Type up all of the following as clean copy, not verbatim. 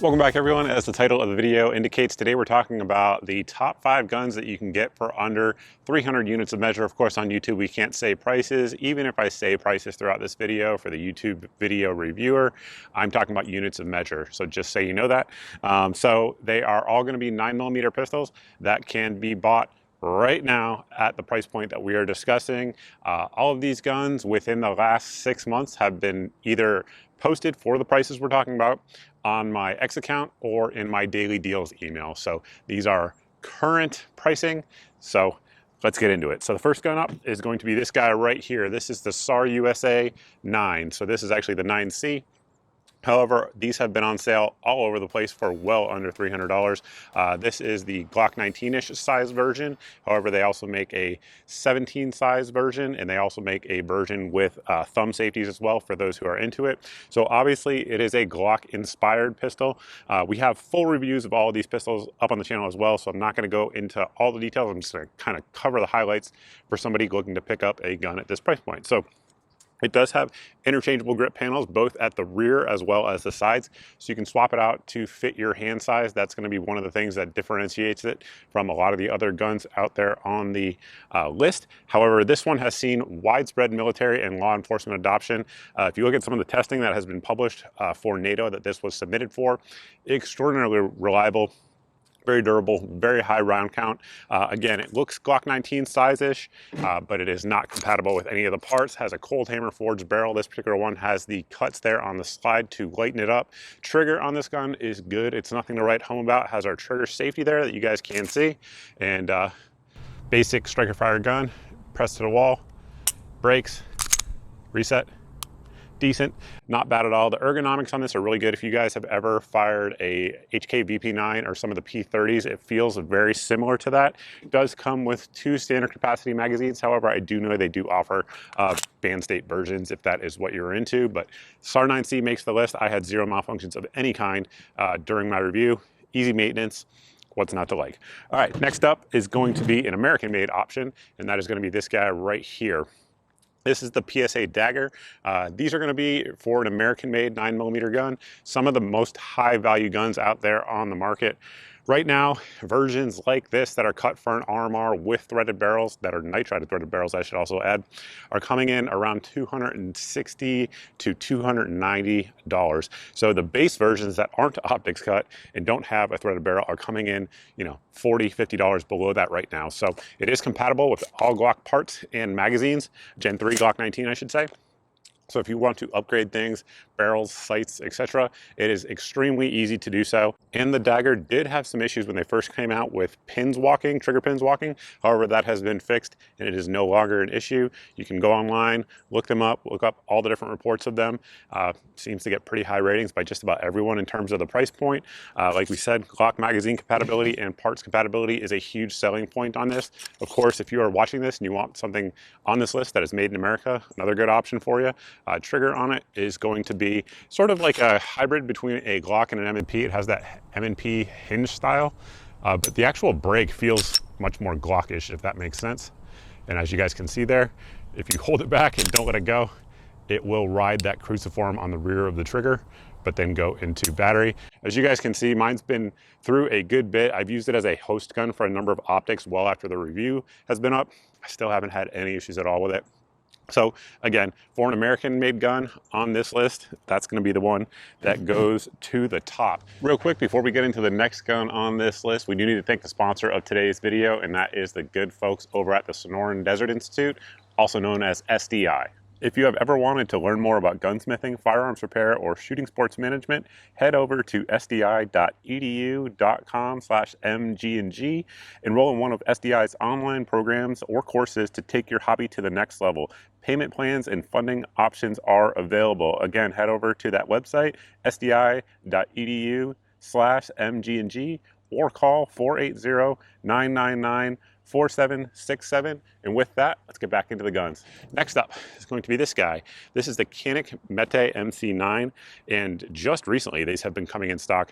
Welcome back, everyone. As the title of the video indicates, today we're talking about the top 5 guns that you can get for under 300 units of measure. Of course, on YouTube, we can't say prices. Even if I say prices throughout this video for the YouTube video reviewer, I'm talking about units of measure. So just so you know that. So they are all going to be 9mm pistols that can be bought right now at the price point that we are discussing. All of these guns within the last 6 months have been either posted for the prices we're talking about on my X account or in my daily deals email. So these are current pricing. So let's get into it. So the first gun up is going to be this guy right here. This is the SAR USA 9. So this is actually the 9C. However, these have been on sale all over the place for well under $300. This is the Glock 19-ish size version. However, they also make a 17 size version, and they also make a version with thumb safeties as well for those who are into it. So obviously, it is a Glock-inspired pistol. We have full reviews of all of these pistols up on the channel as well, so I'm not going to go into all the details. I'm just going to kind of cover the highlights for somebody looking to pick up a gun at this price point. So it does have interchangeable grip panels, both at the rear as well as the sides. So you can swap it out to fit your hand size. That's going to be one of the things that differentiates it from a lot of the other guns out there on the list. However, this one has seen widespread military and law enforcement adoption. If you look at some of the testing that has been published for NATO that this was submitted for, extraordinarily reliable, very durable, very high round count. Again, it looks Glock 19 size-ish, but it is not compatible with any of the parts. Has a cold hammer forged barrel. This particular one has the cuts there on the slide to lighten it up. Trigger on this gun is good. It's nothing to write home about. Has our trigger safety there that you guys can see. And basic striker fire gun, press to the wall, brakes, reset. Decent, not bad at all. The ergonomics on this are really good. If you guys have ever fired a HK VP9 or some of the P30s, it feels very similar to that. It does come with 2 standard capacity magazines. However, I do know they do offer band state versions if that is what you're into, but SAR 9C makes the list. I had 0 malfunctions of any kind during my review. Easy maintenance. What's not to like? All right, next up is going to be an American-made option, and that is going to be this guy right here. This is the PSA Dagger. These are going to be for an American-made 9mm gun. Some of the most high-value guns out there on the market. Right now, versions like this that are cut for an RMR with threaded barrels, that are nitride threaded barrels, I should also add, are coming in around $260 to $290. So the base versions that aren't optics cut and don't have a threaded barrel are coming in, you know, $40, $50 below that right now. So it is compatible with all Glock parts and magazines, Gen 3 Glock 19, I should say. So if you want to upgrade things, barrels, sights, etc., it is extremely easy to do so. And the Dagger did have some issues when they first came out with pins walking, trigger pins walking. However, that has been fixed and it is no longer an issue. You can go online, look them up, look up all the different reports of them. Seems to get pretty high ratings by just about everyone in terms of the price point. Like we said, Glock magazine compatibility and parts compatibility is a huge selling point on this. Of course, if you are watching this and you want something on this list that is made in America, another good option for you. Trigger on it is going to be sort of like a hybrid between a Glock and an M&P. It has that M&P hinge style, but the actual break feels much more Glock-ish, if that makes sense. And as you guys can see there, if you hold it back and don't let it go, it will ride that cruciform on the rear of the trigger, but then go into battery. As you guys can see, mine's been through a good bit. I've used it as a host gun for a number of optics well after the review has been up. I still haven't had any issues at all with it. So again, for an American-made gun on this list, that's going to be the one that goes to the top. Real quick, before we get into the next gun on this list, we do need to thank the sponsor of today's video, and that is the good folks over at the Sonoran Desert Institute, also known as SDI. If you have ever wanted to learn more about gunsmithing, firearms repair, or shooting sports management, head over to sdi.edu.com/mgng, enroll in one of SDI's online programs or courses to take your hobby to the next level. Payment plans and funding options are available. Again, head over to that website, sdi.edu/mgng, or call 480-999-4767. And with that, let's get back into the guns. Next up is going to be this guy. This is the Canik Mete MC9, and just recently these have been coming in stock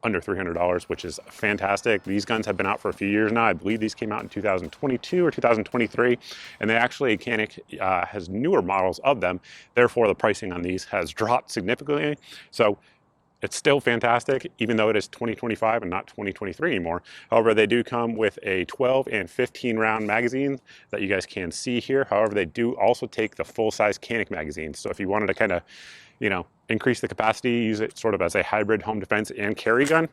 under $300, which is fantastic. These guns have been out for a few years now. I believe these came out in 2022 or 2023, and they actually, Canik has newer models of them. Therefore, the pricing on these has dropped significantly. So It's still fantastic, even though it is 2025 and not 2023 anymore. However, they do come with a 12 and 15 round magazine that you guys can see here. However, they do also take the full-size Canik magazine. So if you wanted to kind of, you know, increase the capacity, use it sort of as a hybrid home defense and carry gun,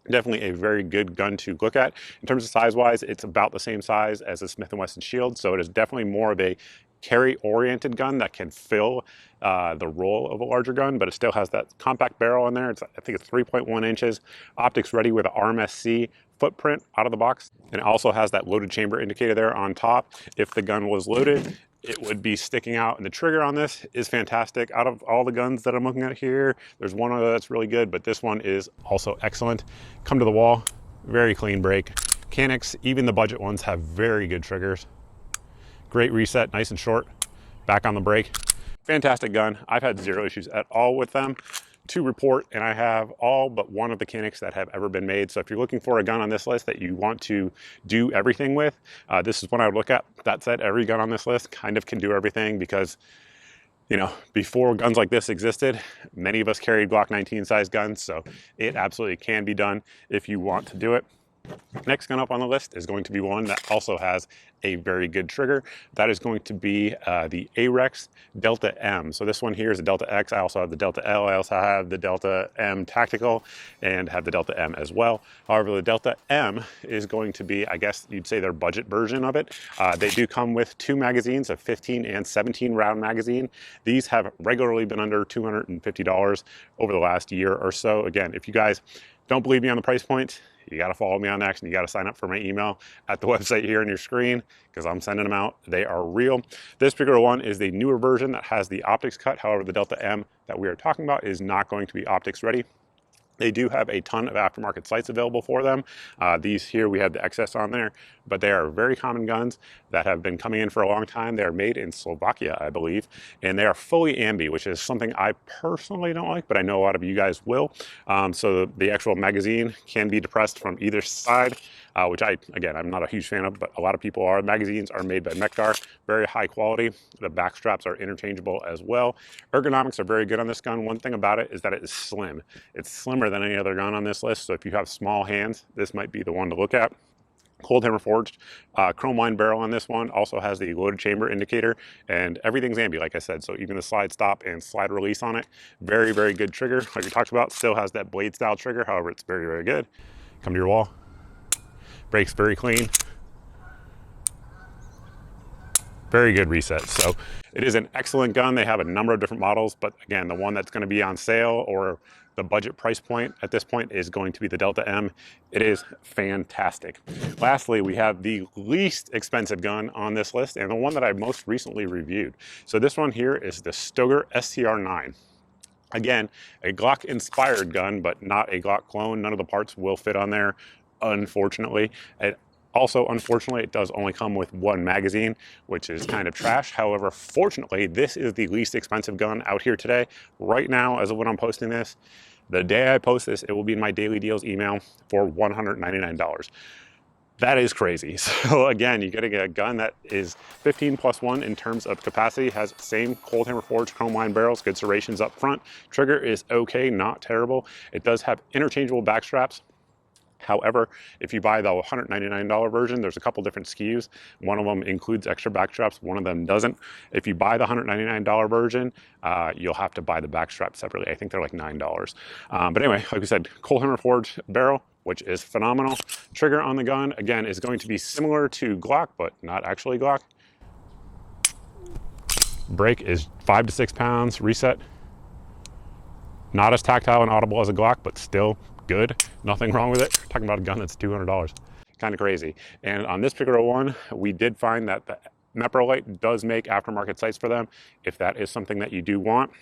definitely a very good gun to look at. In terms of size-wise, it's about the same size as a Smith & Wesson Shield, so it is definitely more of a carry-oriented gun that can fill the role of a larger gun, but it still has that compact barrel in there. I think it's 3.1 inches, optics ready with an RMSC footprint out of the box, and it also has that loaded chamber indicator there on top. If the gun was loaded, it would be sticking out, and the trigger on this is fantastic. Out of all the guns that I'm looking at here, there's one other that's really good, but this one is also excellent. Come to the wall, very clean break. Caniks, even the budget ones, have very good triggers. Great reset, nice and short. Back on the brake. Fantastic gun. I've had zero issues at all with them to report, and I have all but one of the Caniks that have ever been made. So if you're looking for a gun on this list that you want to do everything with, this is one I would look at. That said, every gun on this list kind of can do everything because, you know, before guns like this existed, many of us carried Glock 19 size guns, so it absolutely can be done if you want to do it. Next gun up on the list is going to be one that also has a very good trigger. That is going to be the Arex Delta M. So this one here is a Delta X. I also have the Delta L. I also have the Delta M Tactical and have the Delta M as well. However, the Delta M is going to be, I guess you'd say, their budget version of it. They do come with two magazines, a 15 and 17 round magazine. These have regularly been under $250 over the last year or so. Again, if you guys don't believe me on the price point, you got to follow me on X and you got to sign up for my email at the website here on your screen because I'm sending them out. They are real. This particular one is the newer version that has the optics cut. However, the Delta M that we are talking about is not going to be optics ready. They do have a ton of aftermarket sights available for them. These here, we have the XS on there, but they are very common guns that have been coming in for a long time. They are made in Slovakia, I believe, and they are fully ambi, which is something I personally don't like, but I know a lot of you guys will. So the actual magazine can be depressed from either side, which again, I'm not a huge fan of, but a lot of people are. Magazines are made by Mektar, very high quality. The back straps are interchangeable as well. Ergonomics are very good on this gun. One thing about it is that it is slim. It's slimmer than any other gun on this list, so if you have small hands, this might be the one to look at. Cold hammer forged, chrome line barrel on this one, also has the loaded chamber indicator, and everything's ambi, like I said, so even the slide stop and slide release on it, very, very good trigger. Like we talked about, still has that blade style trigger, however, it's very, very good. Come to your wall. Brakes very clean. Very good reset. So it is an excellent gun. They have a number of different models, but again, the one that's going to be on sale or the budget price point at this point is going to be the Delta M. It is fantastic. Lastly, we have the least expensive gun on this list and the one that I most recently reviewed. So this one here is the Stoeger STR9. Again, a Glock inspired gun, but not a Glock clone. None of the parts will fit on there, unfortunately. Also, unfortunately, it does only come with one magazine, which is kind of trash. However, fortunately, this is the least expensive gun out here today. Right now, as of when I'm posting this, the day I post this, it will be in my daily deals email for $199. That is crazy. So again, you're getting a gun that is 15+1 in terms of capacity, has same cold hammer forged chrome line barrels, good serrations up front. Trigger is okay, not terrible. It does have interchangeable back straps. However, if you buy the $199 version, there's a couple different SKUs. One of them includes extra back straps, one of them doesn't. If you buy the $199 version, you'll have to buy the back strap separately. I think they're like $9. But anyway, like we said, cold hammer forged barrel, which is phenomenal. Trigger on the gun, again, is going to be similar to Glock, but not actually Glock. Brake is 5 to 6 pounds, reset. Not as tactile and audible as a Glock, but still good. Nothing wrong with it. We're talking about a gun that's $200. Kind of crazy. And on this particular one, we did find that the Meprolite does make aftermarket sights for them, if that is something that you do want.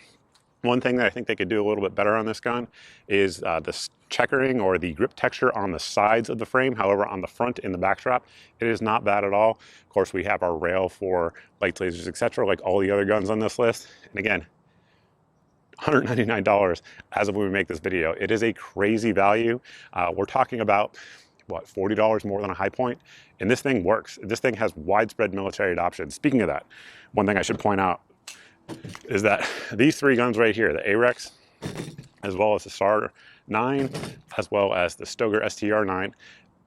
One thing that I think they could do a little bit better on this gun is the checkering or the grip texture on the sides of the frame. However, on the front in the back strap, it is not bad at all. Of course, we have our rail for lights, lasers, etc., like all the other guns on this list. And again, $199 as of when we make this video. It is a crazy value. We're talking about, what, $40 more than a high point? And this thing works. This thing has widespread military adoption. Speaking of that, one thing I should point out is that these three guns right here, the Arex, as well as the STR9, as well as the Stoeger STR9.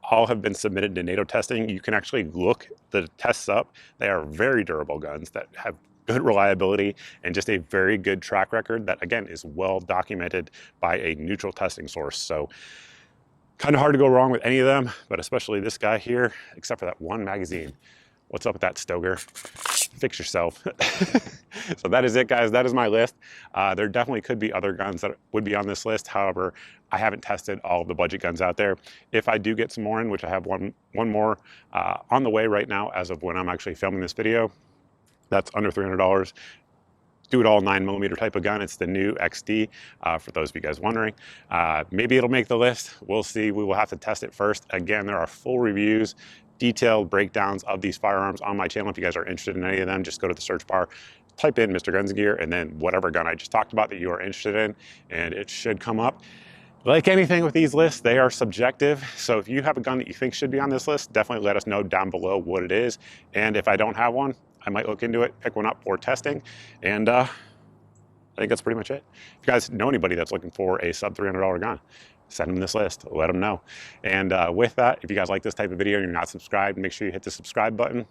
All have been submitted to NATO testing. You can actually look the tests up. They are very durable guns that have good reliability and just a very good track record that, again, is well documented by a neutral testing source. So kind of hard to go wrong with any of them, but especially this guy here, except for that one magazine. What's up with that, Stoeger? Fix yourself. So that is it, guys. That is my list. There definitely could be other guns that would be on this list. However, I haven't tested all of the budget guns out there. If I do get some more in, which I have one more on the way right now as of when I'm actually filming this video, that's under $300. Do it all 9mm type of gun. It's the new XD, for those of you guys wondering. Maybe it'll make the list. We'll see. We will have to test it first. Again, there are full reviews, detailed breakdowns of these firearms on my channel. If you guys are interested in any of them, just go to the search bar, type in Mr. Guns and Gear, and then whatever gun I just talked about that you are interested in, and it should come up. Like anything with these lists, they are subjective. So if you have a gun that you think should be on this list, definitely let us know down below what it is. And if I don't have one, I might look into it, pick one up for testing. And I think that's pretty much it. If you guys know anybody that's looking for a sub $300 gun, send them this list, let them know. And with that, if you guys like this type of video and you're not subscribed, make sure you hit the subscribe button.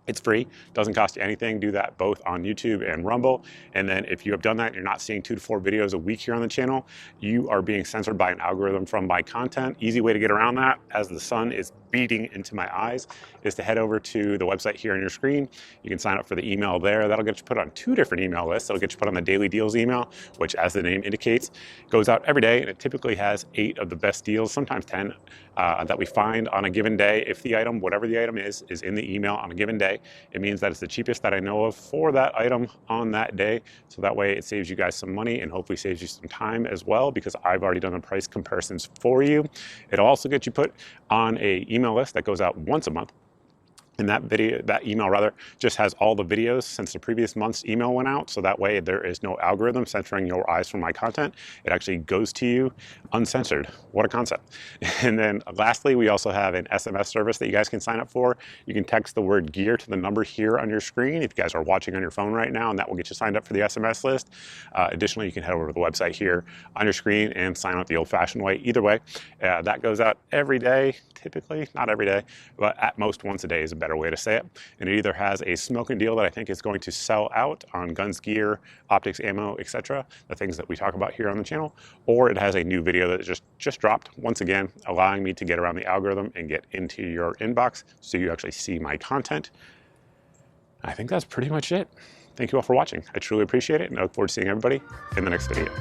It's free, doesn't cost you anything. Do that both on YouTube and Rumble. And then if you have done that and you're not seeing 2 to 4 videos a week here on the channel, you are being censored by an algorithm from my content. Easy way to get around that, as the sun is beating into my eyes, is to head over to the website here on your screen. You can sign up for the email there. That'll get you put on 2 different email lists. That'll get you put on the Daily Deals email, which, as the name indicates, goes out every day, and it typically has 8 of the best deals, sometimes 10, that we find on a given day. If the item, whatever the item is in the email on a given day, it means that it's the cheapest that I know of for that item on that day. So that way it saves you guys some money and hopefully saves you some time as well, because I've already done the price comparisons for you. It'll also get you put on a email list that goes out once a month. And that email rather, just has all the videos since the previous month's email went out. So that way there is no algorithm censoring your eyes from my content. It actually goes to you uncensored. What a concept. And then lastly, we also have an SMS service that you guys can sign up for. You can text the word gear to the number here on your screen if you guys are watching on your phone right now, and that will get you signed up for the SMS list. Additionally, you can head over to the website here on your screen and sign up the old-fashioned way. Either way, that goes out every day, typically, not every day, but at most once a day is a better way to say it. And it either has a smoking deal that I think is going to sell out on guns, gear, optics, ammo, etc., the things that we talk about here on the channel, or it has a new video that just dropped, once again, allowing me to get around the algorithm and get into your inbox so you actually see my content. I think that's pretty much it. Thank you all for watching. I truly appreciate it, and I look forward to seeing everybody in the next video.